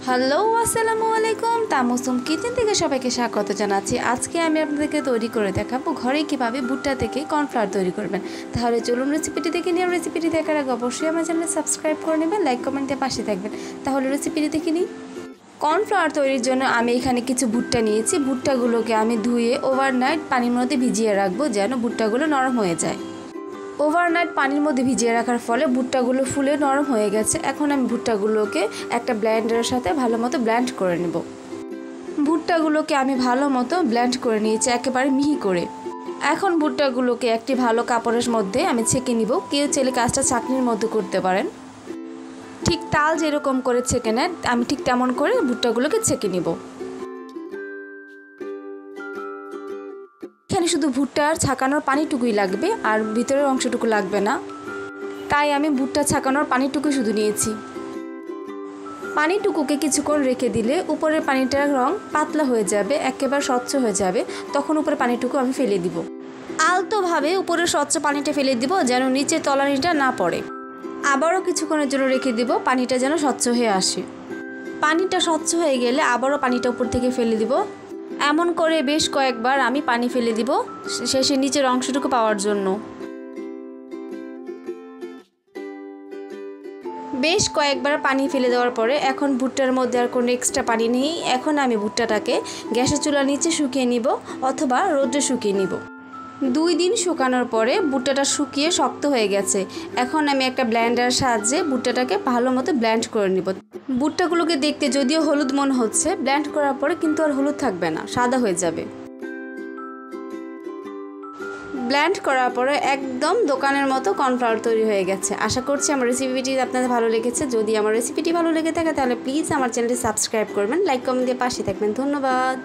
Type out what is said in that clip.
Hello আসসালামু আলাইকুম তামসুম kitchen থেকে সবাইকে স্বাগত জানাচ্ছি। আজকে আমি আপনাদেরকে তৈরি করে দেখাবো ঘরে কিভাবে ভুট্টা থেকে কর্নফ্লাওয়ার তৈরি করবেন। তাহলে চলুন রেসিপিটি দেখে নিই। রেসিপিটি দেখার আগে অবশ্যই আমার চ্যানেল সাবস্ক্রাইব করে নেবেন, লাইক কমেন্টে পাশে থাকবেন। তাহলে রেসিপিটি দেখে নিই। কর্নফ্লাওয়ার তৈরির জন্য আমি এখানে কিছু ভুট্টা নিয়েছি। ভুট্টাগুলোকে আমি ধুয়ে ওভারনাইট পানির মধ্যে ভিজিয়ে রাখবো যেন ভুট্টাগুলো নরম হয়ে যায়। ওভারনাইট পানির মধ্যে ভিজিয়ে রাখার ফলে ভুট্টাগুলো ফুলে নরম হয়ে গেছে। এখন আমি ভুট্টাগুলোকে একটা ব্লেন্ডারের সাথে ভালো মতো ব্লেন্ড করে নেব। ভুট্টাগুলোকে আমি ভালো মতো ব্লেন্ড করে নিয়েছি একেবারে মিহি করে। এখন ভুট্টাগুলোকে একটি ভালো কাপড়ের মধ্যে আমি ছেঁকে নিব। কেউ চাইলে কাজটা চাটনির মধ্যে করতে পারেন। ঠিক তাল যেরকম করে ছেঁকে নেয় আমি ঠিক তেমন করে ভুট্টাগুলোকে ছেঁকে নিব। এখানে শুধু ভুট্টার ছাকানোর পানিটুকুই লাগবে, আর ভিতরের অংশটুকু লাগবে না। তাই আমি ভুট্টা ছাকানোর পানিটুকু শুধু নিয়েছি। পানিটুকুকে কিছুক্ষণ রেখে দিলে উপরের পানিটার রং পাতলা হয়ে যাবে, একেবারে স্বচ্ছ হয়ে যাবে। তখন উপরের পানিটুকু আমি ফেলে দিব। আলতোভাবে উপরের স্বচ্ছ পানিটা ফেলে দিব যেন নিচের তলানিটা না পড়ে। আবারও কিছুক্ষণের জন্য রেখে দিব, পানিটা যেন স্বচ্ছ হয়ে আসে। পানিটা স্বচ্ছ হয়ে গেলে আবারও পানিটা উপর থেকে ফেলে দিব। এমন করে বেশ কয়েকবার আমি পানি ফেলে দিব শেষে নিচের অংশটুকু পাওয়ার জন্য। বেশ কয়েকবার পানি ফেলে দেওয়ার পরে এখন ভুট্টার মধ্যে আর কোনো এক্সট্রা পানি নেই। এখন আমি ভুট্টাটাকে গ্যাসের চুলার নিচে শুকিয়ে নিব অথবা রোদে শুকিয়ে নিব। 2 দিন শুকানোর পরে ভুট্টাটা শুকিয়ে শক্ত হয়ে গেছে। এখন আমি একটা ব্লেন্ডারের সাহায্যে ভুট্টাটাকে ভালো মতো ব্লেন্ড করে নিব। ভুট্টাগুলোকে দেখতে যদিও হলুদ মনে হচ্ছে, ব্লেন্ড করার পরে কিন্তু আর হলুদ থাকবে না, সাদা হয়ে যাবে। ব্লেন্ড করার পরে একদম দোকানের মতো কর্নফ্লাওয়ার তৈরি হয়ে গেছে। আশা করছি আমার রেসিপিটি আপনাদের ভালো লেগেছে। যদি আমার রেসিপিটি ভালো লেগে থাকে তাহলে প্লিজ আমার চ্যানেলটি সাবস্ক্রাইব করবেন, লাইক কমেন্ট দিয়ে পাশে থাকবেন। ধন্যবাদ।